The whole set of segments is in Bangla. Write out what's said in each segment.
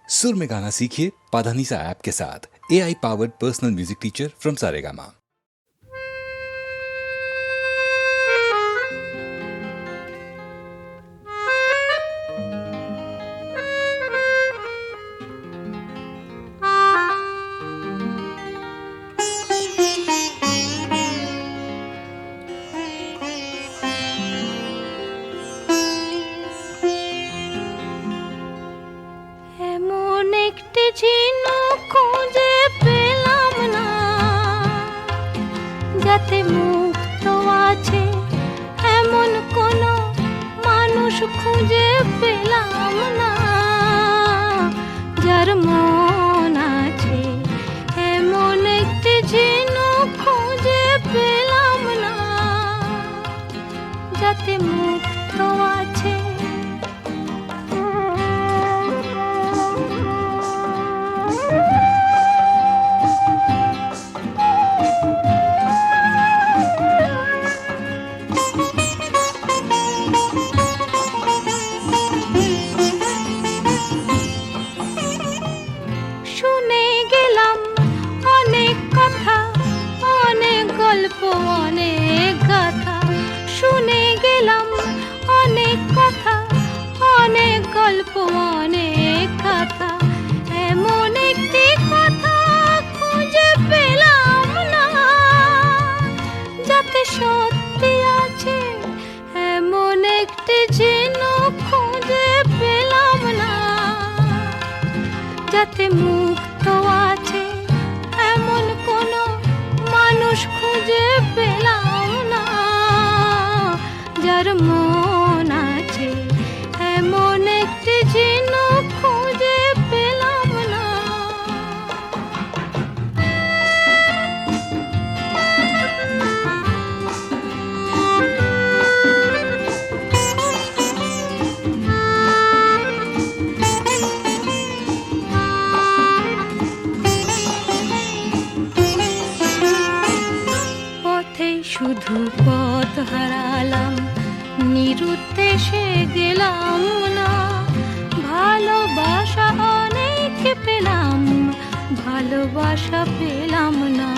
सुर में गाना सीखिए पाधानीसा ऐप के साथ। AI powered personal music teacher from Saregama. যাতে মুক্ত আছে এমন কোন মানুষ খুঁজে পেলাম না, যার মন আছে এমন একটি ঝিনুক খুঁজে পেলাম না, যাতে মুক্ত আছে। অনেক গাথা শুনে গেলাম, অনেক কথা, অনেক গল্প, অনেক কথা, এমন একটি কথা খুঁজে পেলাম না, যাতে সত্যি আছে এমন একটি ঝিনুক খুঁজে পেলাম না, যাতে মুক্ত আছে এমন কোন মানুষ খুঁজে পেলাম না, যার মন আছে এমন একটি ঝিনুক খুঁজে পেলাম না। শুধু পথ হারালাম, নিরুদ্দেশে গেলাম না, ভালোবাসা অনেক পেলাম, ভালোবাসা পেলাম না।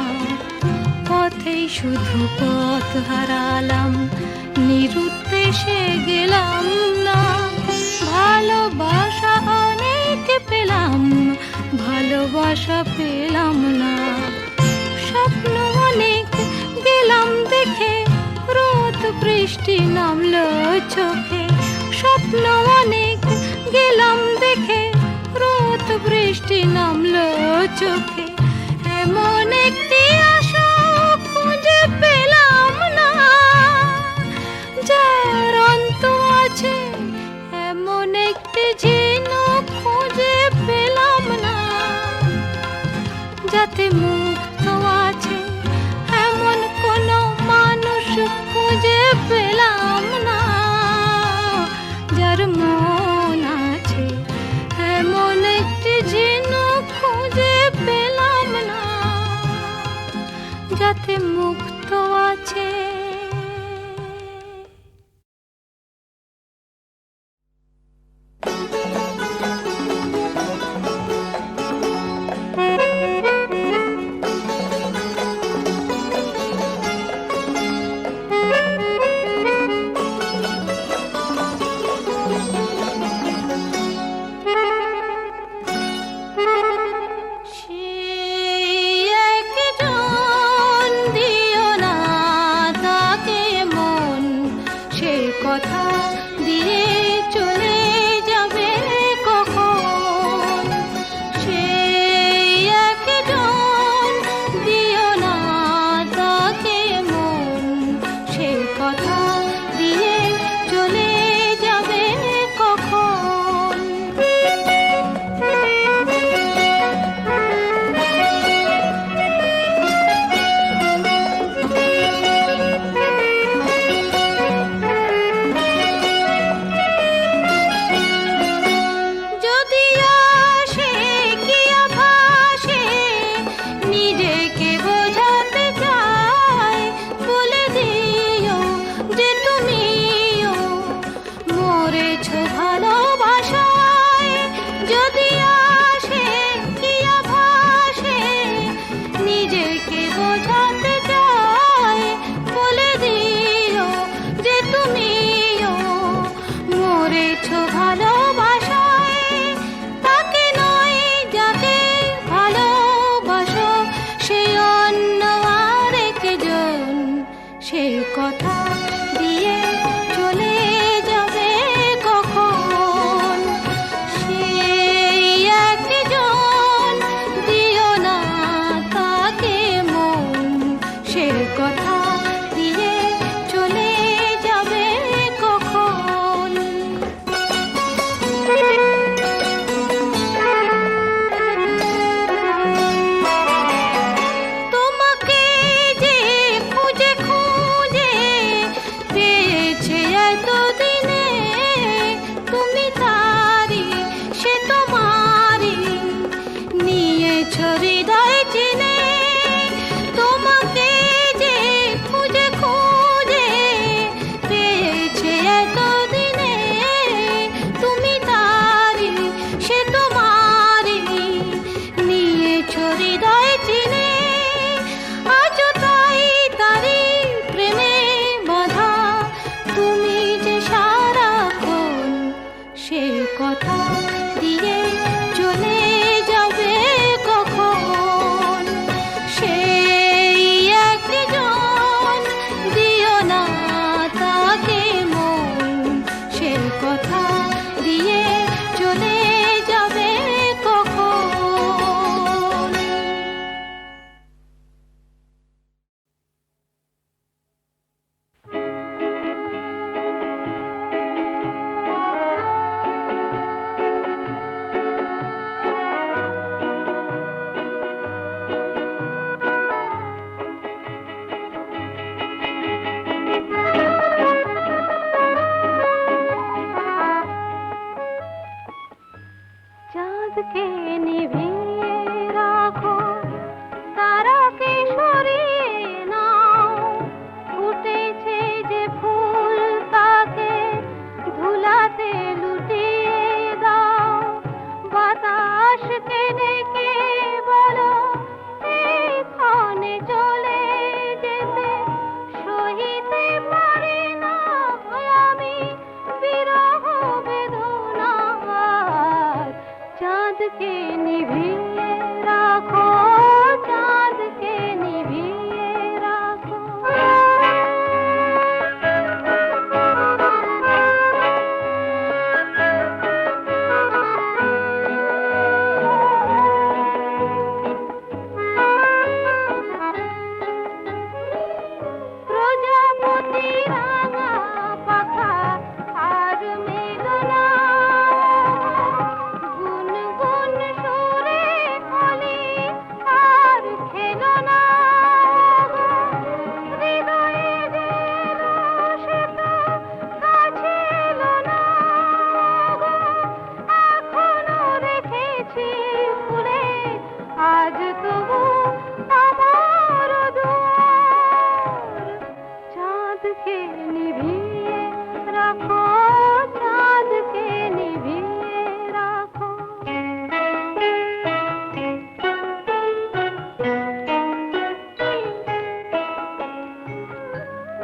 পথেই শুধু পথ হারালাম, নিরুদ্দেশে গেলাম না, ভালোবাসা অনেক পেলাম, ভালোবাসা পেলাম না। স্বপ্ন অনেক গেলাম দেখে, রোদ বৃষ্টি নামলো চোখে, স্বপ্ন অনেক গেলাম দেখে, রোদ বৃষ্টি নামলো চোখে, এমন একটি আশা খুঁজে পেলাম না, যার অন্ত আছে এমন একটি ঝিনুক খুঁজে পেলাম না, যাতে মুক্ত আছে এমন কোন মানুষ খুঁজে পেলাম না, যার মন আছে এমন একটি ঝিনুক খুঁজে পেলাম না, যাতে মুক্ত আছে। দিও না চাঁদকে নিভিয়ে রাখো, তারাকে সরিয়ে নাও, ফুটেছে যে ফুল তাকে ধুলাতে লুটিয়ে দাও। বাতাসকে ডেকে বলো এক্ষণে চলে যেতে, সহিতে পারি না আমি বিরহ বেদনার। চাঁদকে নিভিয়ে রাখো, চাঁদকে নিভিয়ে রাখো। প্রজাপতি রাঙা পাখা আর মেঘনা, গুনগুন সুরে কলি আর খেলো না। হৃদয়ে যেন সে তো কাছে এলো না। এখনো রেখেছি ফুলে আজ তবু আমার দুয়ার। চাঁদকে নিভিয়ে রাখো, চাঁদকে নিভিয়ে রাখো।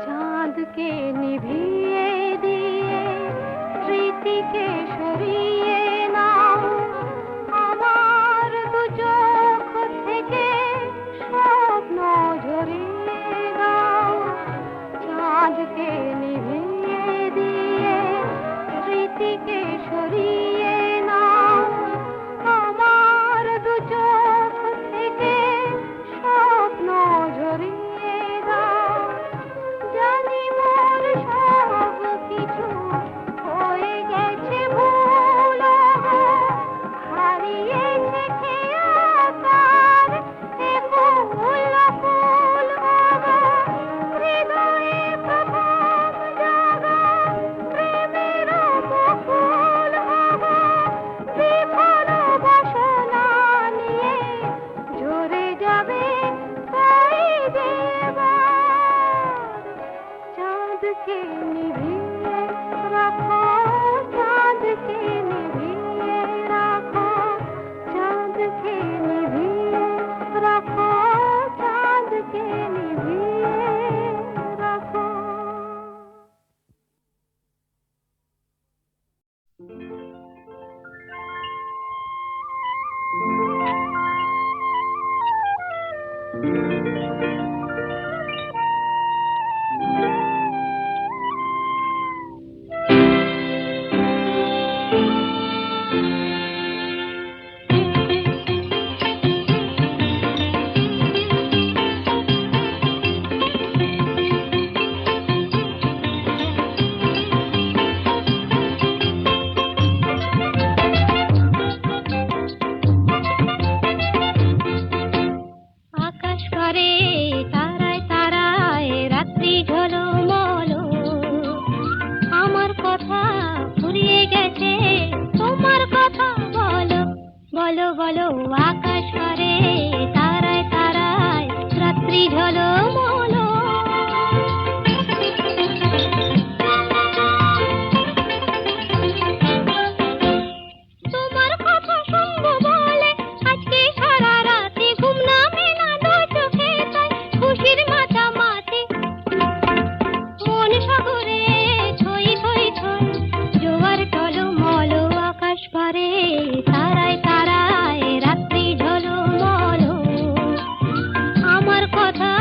চাঁদকে নিভিয়ে দিয়ে স্মৃতিকে সরিয়ে নাও, আমার দু চোখ থেকে স্বপ্ন ঝরিয়ে দাও। চাঁদকে নিভিয়ে দিয়ে স্মৃতিকে সরিয়ে নাও, আমার দু চোখ থেকে স্বপ্ন ঝরিয়ে দাও। জানি মোর সব কিছু হয়ে গেছে ভুল, হারিয়েছে খেয়া তার এ ফুল ফুল। হৃদয়ে প্রথম জাগা প্রেমের মুকুল, বিফল বাসনা নিয়ে ঝরে যাবে তাই দেবার। চাঁদকে নিভিয়ে রাখো, চাঁদকে নিভিয়ে রাখো, চাঁদকে নিভিয়ে রাখো, চাঁদকে নিভিয়ে রাখো। আকাশ করে তারায় তারায় রাত্রি ঝলমল, আমার কথা ফুরিয়ে গেছে তোমার কথা বলো। বলো বলো আকাশ করে তারায় তারায় রাত্রি ঝলমল। তোমার কথা শুনবো বলে আজকে সারা রাতে ঘুম নামে না দু চোখে, তাই খুশির মাতামাতি। মন সাগরে ছই ছই ছই জোয়ার টলমল, আকাশ পারে তারায় তারায় রাত্রি ঝলমল। আমার কথা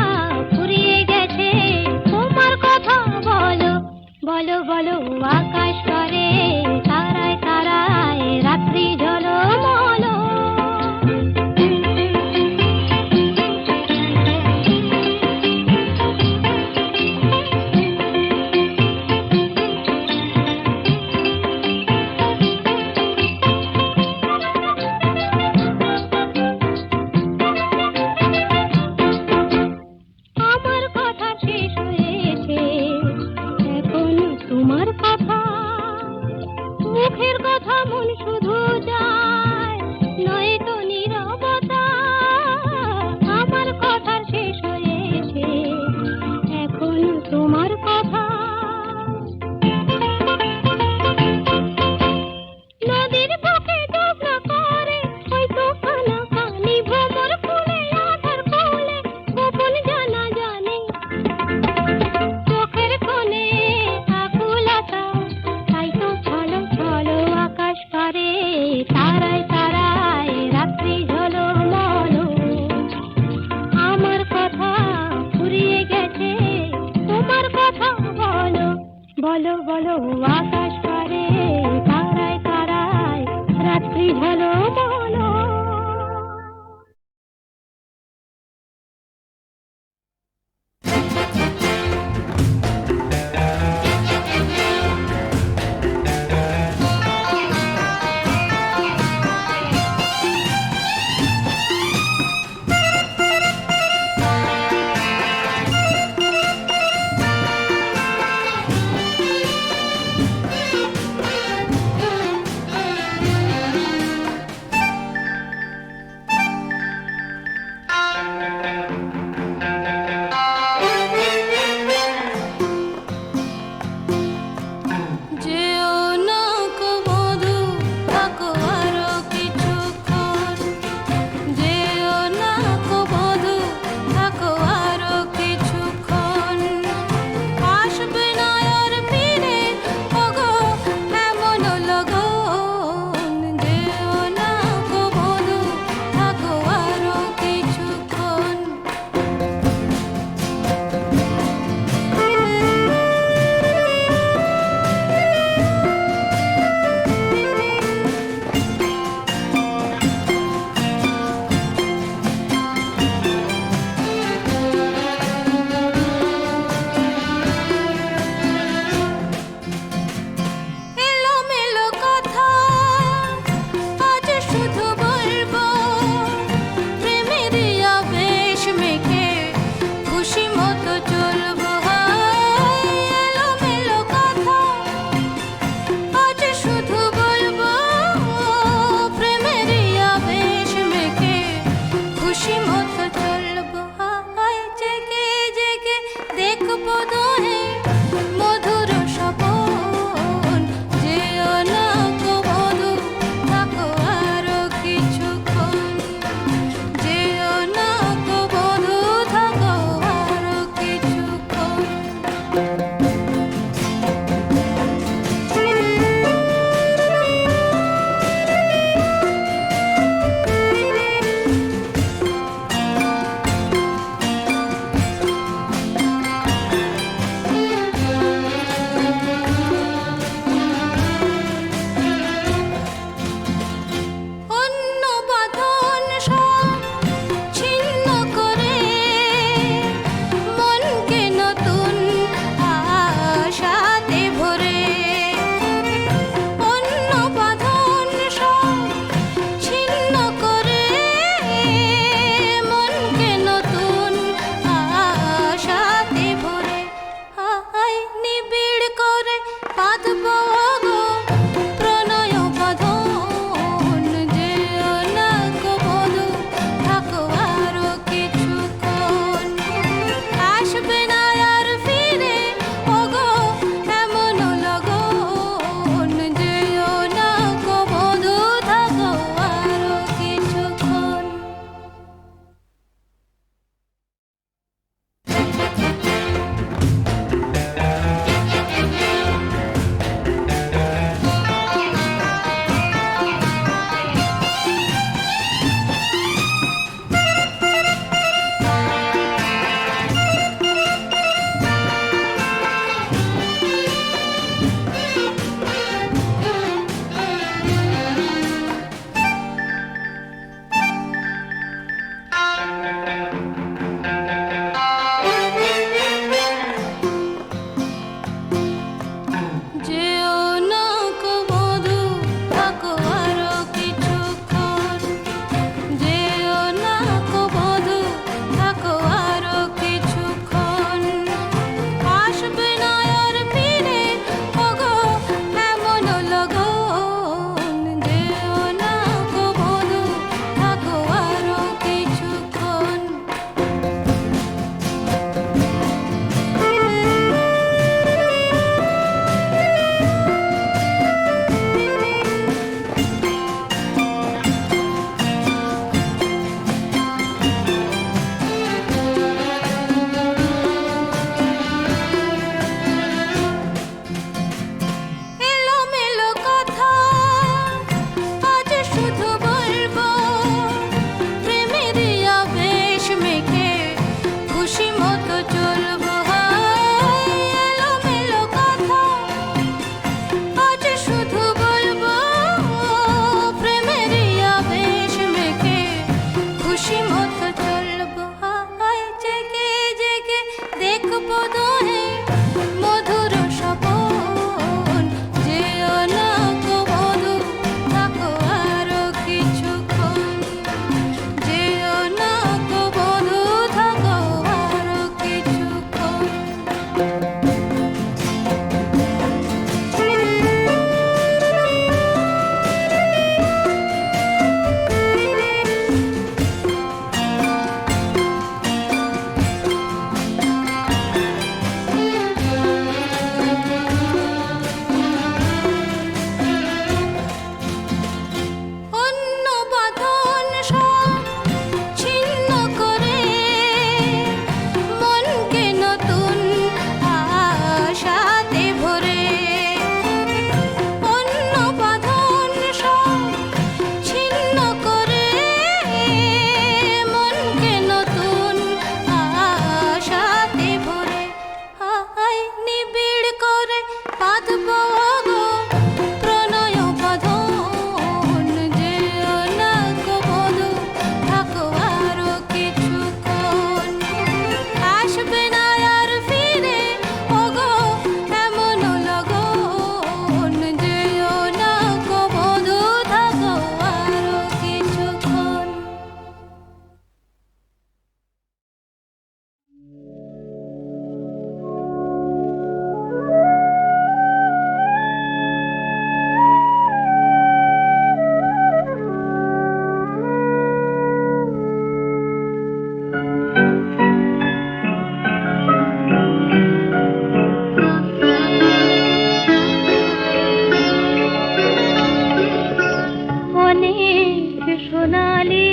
সোনালি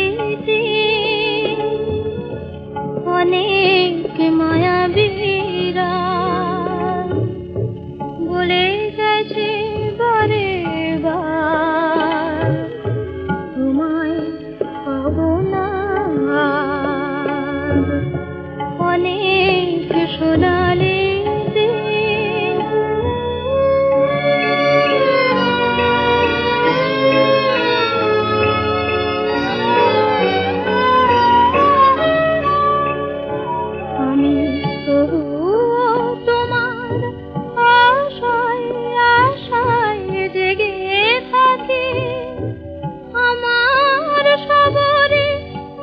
দিন, অনেক মায়াবীরা বলে গেছে বারে বার, তোমায় পাবো না আর। অনেক সোনালি দিন, আমি তবুও তোমার আশায় আশায় জেগে থাকি, আমার সবরে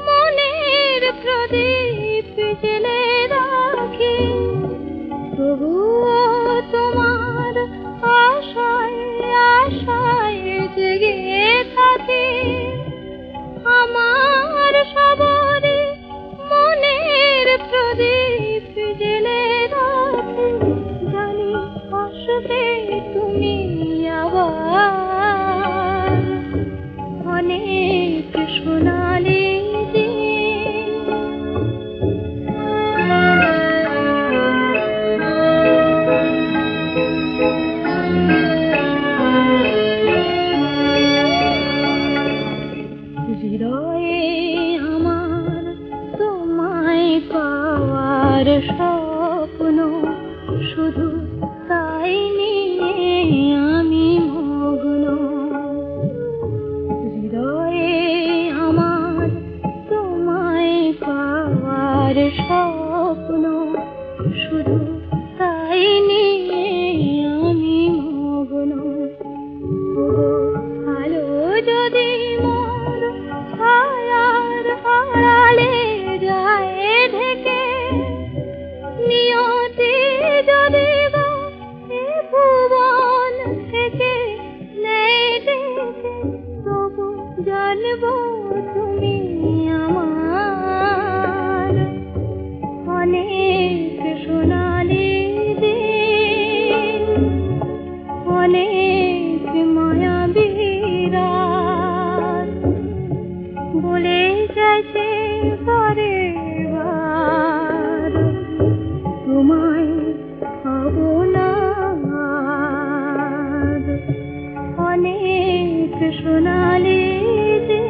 মনের প্রদীপ জেলে রাখি। তবুও তোমার আশায় আশায় জেগে থাকি, আমার সবরে মনের প্রদীপ জেলে রাখি। জানি আসবে তুমি আবার, অনেক সোনালি দিন। হৃদয়ে আমার তোমায় পাওয়ার স্বপ্ন, শুধু তাই নিয়ে আমি মগ্ন। হৃদয়ে আমার তোমায় পাওয়ার স্বপ্ন, শুধু তাই নিয়ে আমি মগ্ন। ওগো আলো যদি মোর ছায়ার আড়ালে যায় ঢেকে, নিয়তি যদি বা এ ভুবন থেকে নেয় ডেকে, তবু জানবো তুমি আমার, অনেক সোনালি দিন, অনেক মায়াবীরা বলে গেছে বারে বার, তোমায় পাবো না আর। অনেক সোনালি দিন।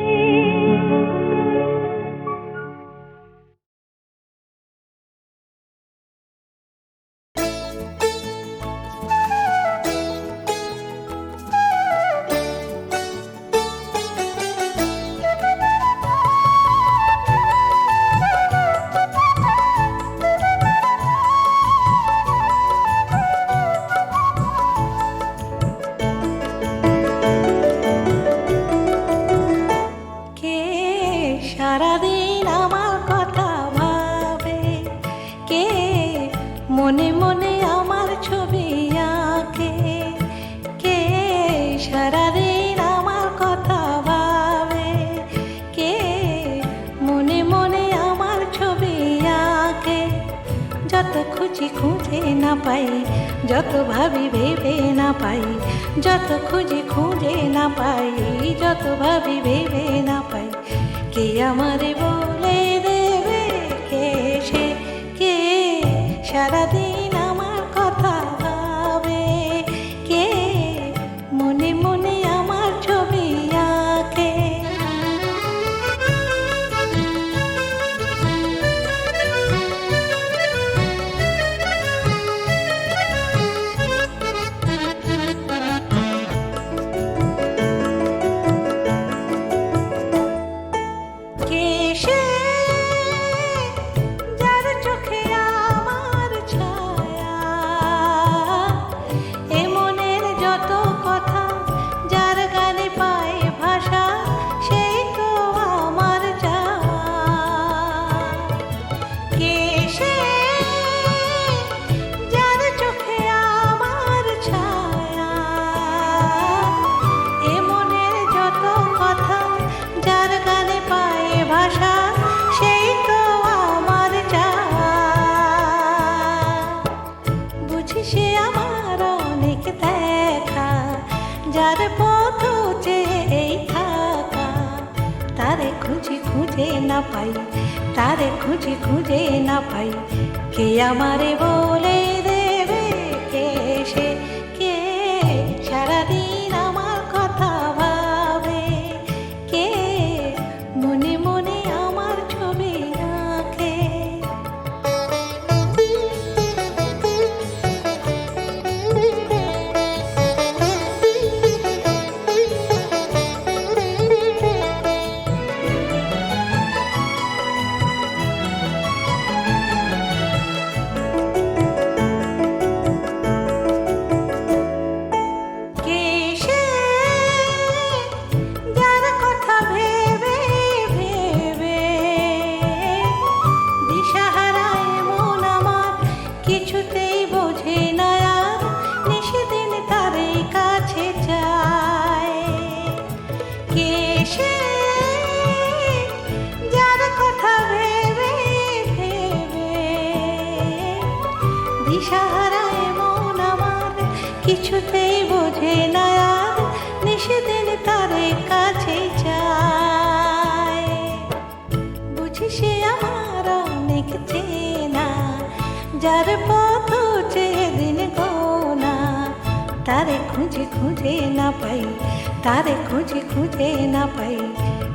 কে সারাদিন আমার কথা ভাবে, কে মনে মনে আমার ছবি আঁকে, কে সারাদিন আমার কথা ভাবে, কে মনে মনে আমার ছবি আঁকে। যত খুঁজি খুঁজে না পাই, যত ভাবি ভেবে না পাই, যত খুঁজি খুঁজে না পাই, যত ভাবি ভেবে না পাই। কে আমারে বলে দেবে, কে সে, কে সারাদিন আমার কথা ভাবে, কে মনে মনে আমার ছবি আঁকে। কে সে যার চোখে আমার ছায়া, এ মনের যত কথা যার গানে পায় ভাষা, সেই তো আমার যাওয়া। কে সে যার চোখে আমার ছায়া, এ মনের যত কথা যার গানে পায় ভাষা, সেই তো আমার যাওয়া। বুঝি সে আমার অনেক দেখা, যার পথ চেয়ে এই থাকা, তারে খুঁজে খুঁজে না পাই, তারে খুঁজে খুঁজে না পাই, কে আমারে বলে দেবে, কে সে, কে সারাদিন আমার কথা ভাবে, কে মনে মনে আমার ছবি আঁকে। কে সে, যার কথা ভেবে ভেবে দিশাহারায় মন আমার কিছুতেই বোঝে না আর, নিশিদিন তারে কাছে চায়। কে সে, যার কথা ভেবে ভেবে দিশাহারায় মন আমার কিছুতেই বোঝে না আর, নিশিদিন তারে কাছে চায়। বুঝি সে আমার অনেক চেনা, যার পথ চেয়ে দিন গোনা, তারে খুঁজে খুঁজে না পাই, তারে খুঁজে খুঁজে না পাই,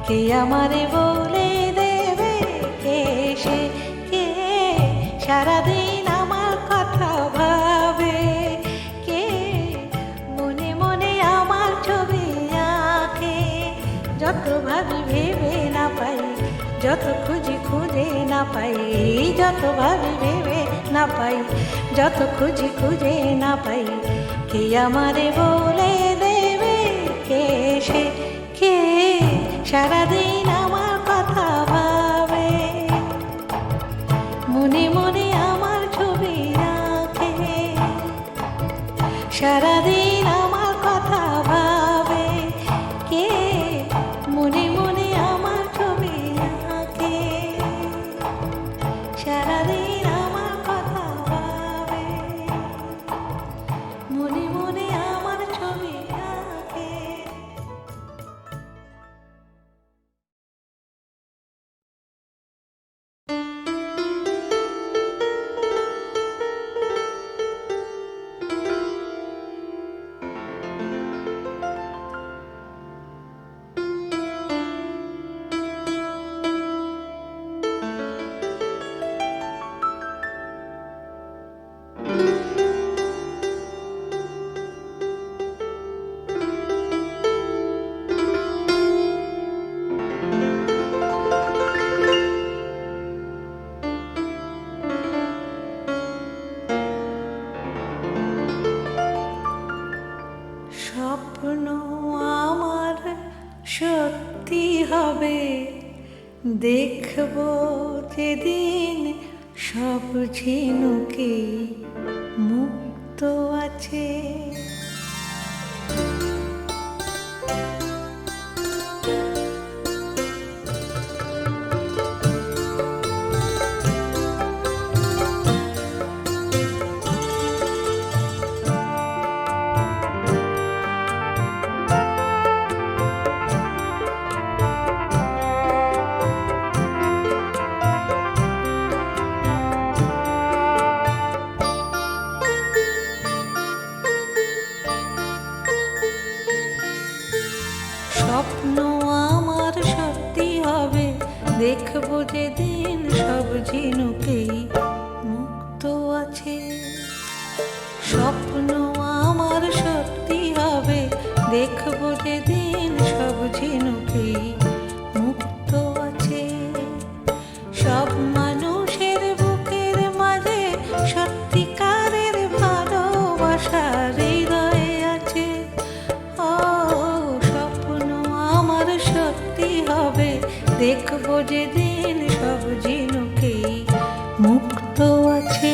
কে আমারে বলে দেবে, কে সে, কে সারাদিন আমার কথা ভাবে, কে মনে মনে আমার ছবি আঁকে। যত ভাবি ভেবে না পাই, যত খুঁজি খুঁজে না পাই, যত ভাবি ভেবে না পাই, যত খুঁজি খুঁজে না পাই, কে আমারে বলে দেবে, কে সে, কে সারাদিন আমার কথা ভাবে, মনে মনে আমার ছবি রাখে, সারাদিন আমার কথা ভাবে, কে মনে মনে আমার ছবি রাখে, সারাদিন আমার কথা ভাবে, মনে মনে আমার ছবি রাখে। স্বপ্ন আমার সত্যি হবে, দেখব যেদিন সব ঝিনুকে মুক্ত আছে। স্বপ্ন আমার সত্যি হবে, দেখব যেদিন সব ঝিনুকেই মুক্ত আছে। স্বপ্ন আমার সত্যি হবে, দেখব যেদিন সব ঝিনুকেই মুক্ত আছে। সব মানুষের বুকের মাঝে সত্যিকারের ভালোবাসার হৃদয়ে আছে। ও স্বপ্ন আমার সত্যি হবে, দেখব যেদিন সব ঝিনুকেই মুক্ত আছে।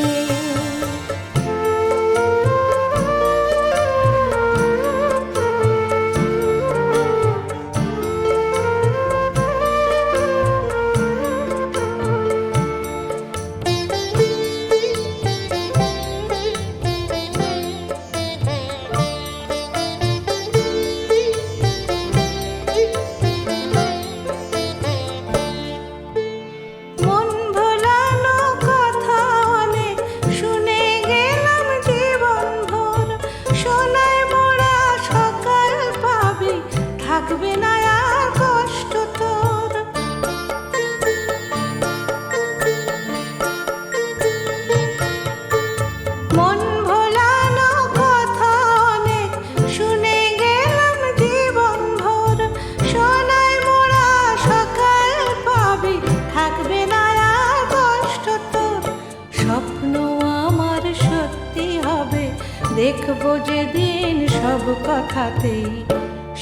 দেখবো যেদিন সব কথাতেই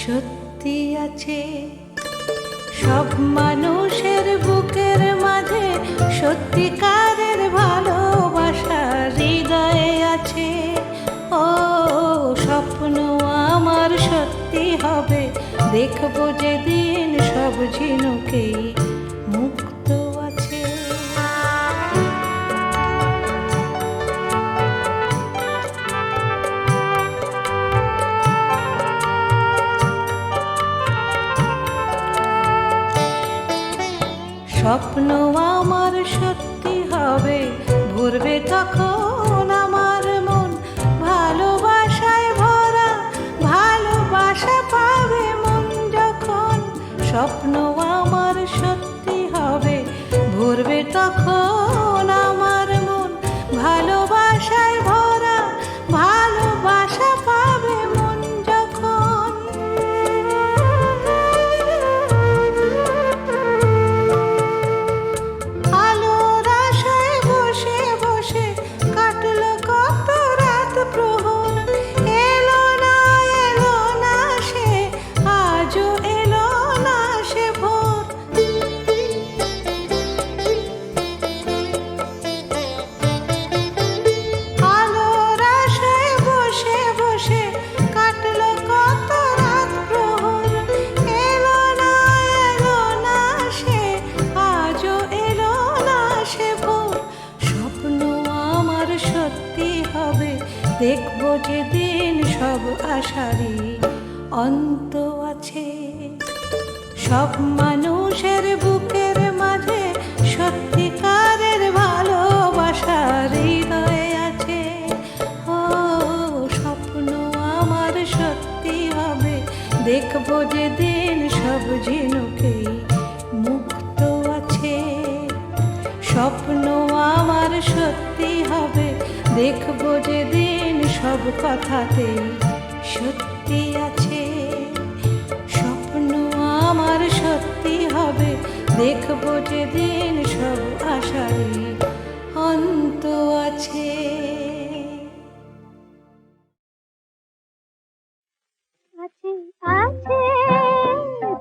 সত্যি আছে। সব মানুষের বুকের মাঝে সত্যিকারের ভালোবাসা হৃদয়ে আছে। ও স্বপ্ন আমার সত্যি হবে, দেখবো যেদিন সব ঝিনুকেই মুক্ত আছে। স্বপ্ন আমার সত্যি হবে, ভরবে তখন আমার মন ভালোবাসায় ভরা, ভালোবাসা পাবে মন যখন। স্বপ্ন আমার সত্যি হবে, ভরবে তখন আমার মন ভালোবাসায় ভরা, ভালোবাসা পাবে মন যখন। আলোর আশায় বসে বসে কাটলো কত রাত প্রহর, এলো না সে, আজও এলো না সে ভোর। আলোর আশায় বসে বসে কাটলো কত রাত প্রহর, এলো না সে, আজও এলো না সে ভোর। স্বপ্ন আমার সত্যি হবে, দেখবো যেদিন সব আশারই অন্ত আছে। সব মানুষের বুকের মাঝে সত্যিকারের ভালোবাসা হৃদয়ে আছে। ও স্বপ্ন আমার সত্যি হবে, দেখবো যেদিন সব ঝিনুকেই মুক্ত আছে। স্বপ্ন আমার সত্যি হবে, দেখবো যেদিন সব কথাতেই সত্যি আছে। স্বপ্ন আমার সত্যি হবে, দেখবো যেদিন সব আশারই অন্ত আছে। কাছে আছে,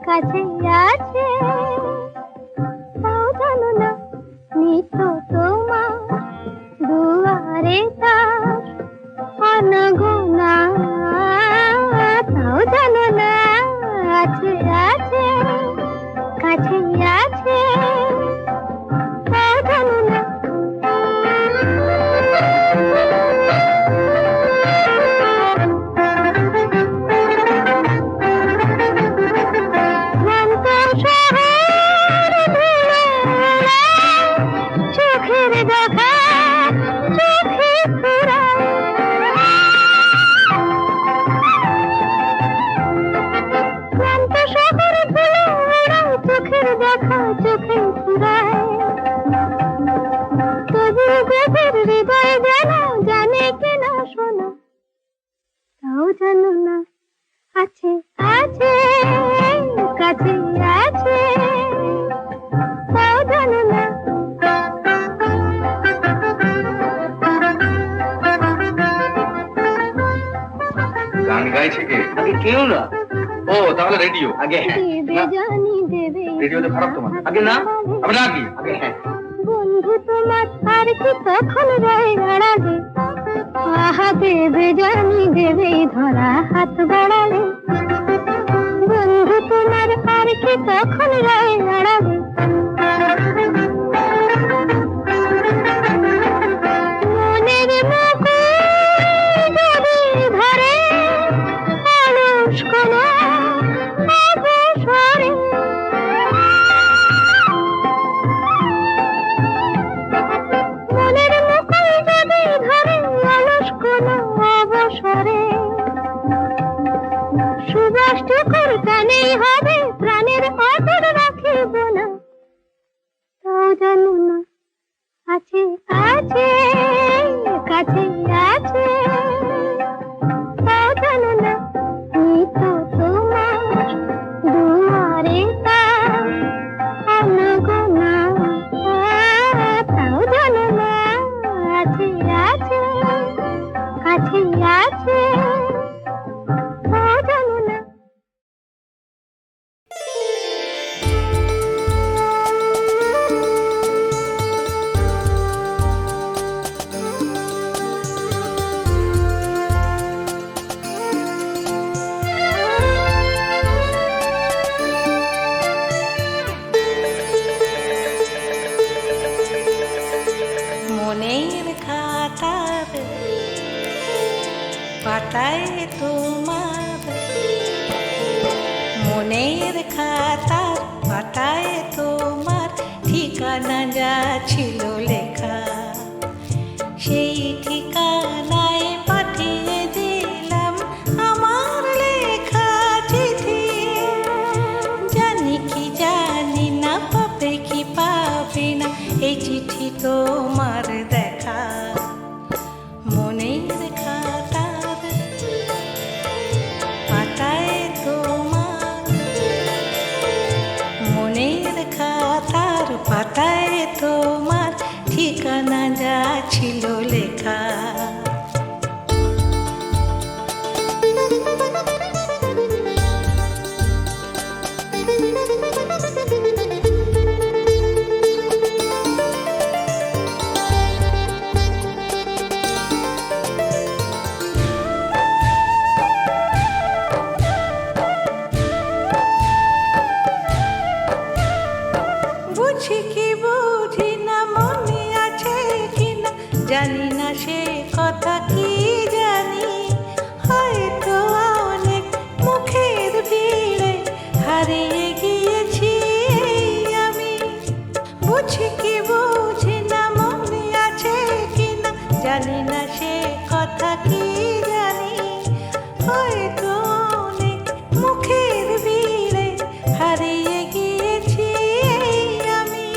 কাছে আছে, তাও জানো না নিত তোমার দুয়ারে তার অনগোনা, তাও জানো না আছে আছে, কাছে আছে, তাও জানো না। ক্লান্ত শহর ধুলো ওড়ায়, চোখের দেখা চোখে ফুরায়। ক্লান্ত শহর ধুলো ওড়ায়, চোখের দেখা চোখে ফুরায়। তবু গভীর হৃদয় যেন জানে কিনা শোনা, তাও জানো না আছে আছে, কাছে আছে, তাও জানো না। গান গাইছে কে? আগে কেউ না। ও তাহলে রেডিও আগে। দেবে জানি দেবে, রেডিওতে খারাপ তোমার আগে না, আমি রাখি আগে। হ্যাঁ বন্ধু তোমার আর কি তখন রয়ে দাঁড়াবে, আহা দেবে জানি দেবে ধরা হাত বাড়ালে। বন্ধু তোমার আর কি তখন রয়ে দাঁড়াবে, মনের মুকুল যদি ধরে অলস কোনো অবসরে। মনের মুকুল যদি ধরে অলস কোনো অবসরে, সুবাস টুকুর টানেই হবে প্রাণের অটল রাখিব না, এই চিঠি তোমার দেখা মনের খাতার পাতায় তোমার মনের খাতার পাতায় তোমার ঠিকানা যা ছিল লেখা। বুঝি কি বুঝি না মনে আছে কিনা জানি না সে কথা কি জানি হয়তো অনেক মুখের ভিড়ে হারিয়ে গিয়েছি আমি। বুঝি কি বুঝি না মনে আছে কিনা জানি না সে কথা কি জানি হয়তো অনেক মুখের ভিড়ে হারিয়ে গিয়েছি আমি।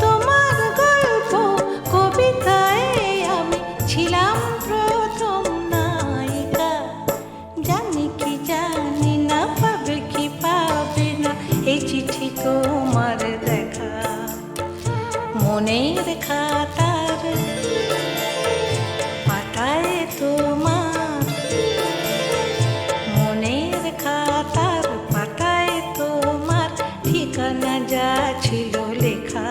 তোমার গল্প কবিতায় আমি ছিলাম প্রথম নায়িকা জানি কি জানি না পাবে কি পাবে না এই চিঠি তোমার দেখা মনের খাতার পাতায় তোমার মনের খাতার পাতায় তোমার ঠিকানা যা ছিল লেখা।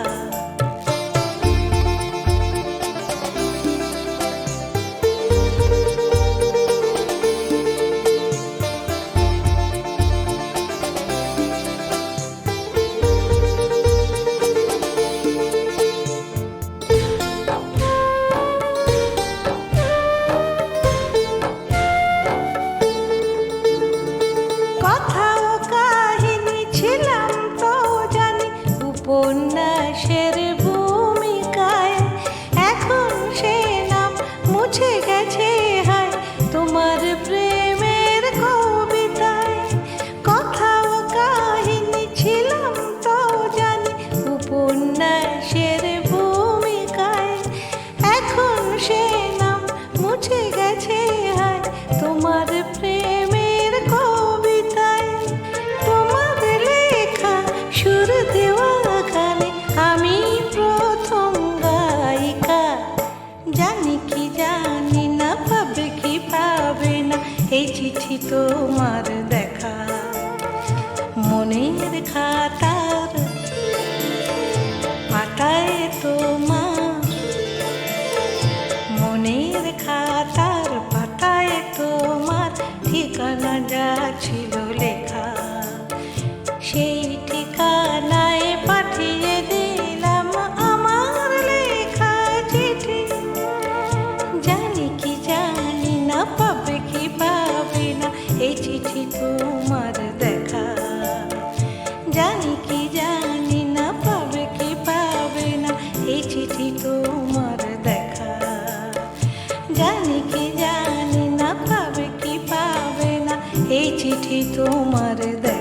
কথাও কাহিনী ছিলাম তো জানি উপন্যাসের ভূমিকায় এখন সে নাম মুছে গেছে হায় তোমার প্রেমের কবিতায়। কথাও কাহিনী ছিলাম তো জানি উপন্যাসের ভূমিকায় এখন সে নাম মুছে গেছে হায় তোমার প্রেমের কবিতায়। তোমার লেখা সুর দেওয়া গানে আমি প্রথম গায়িকা জানি কি জানি না পাবে কি পাবে না এই চিঠি তোমার দেখা মনের খাতার পাতায় তোমার মনের খাতার পাতায় তোমার ঠিকানা যা ছিল লেখা সেই ঠিকানায় পাঠিয়ে দিলাম আমার লেখা চিঠি জানি কি জানি না পাবে কি পাবে না এই চিঠি তোমার দেখা জানি কি জানি না পাবে কি পাবে না এই চিঠি তোমার দেখা জানি কি জানি না পাবে কি পাবে না এই চিঠি তোমার দেখা।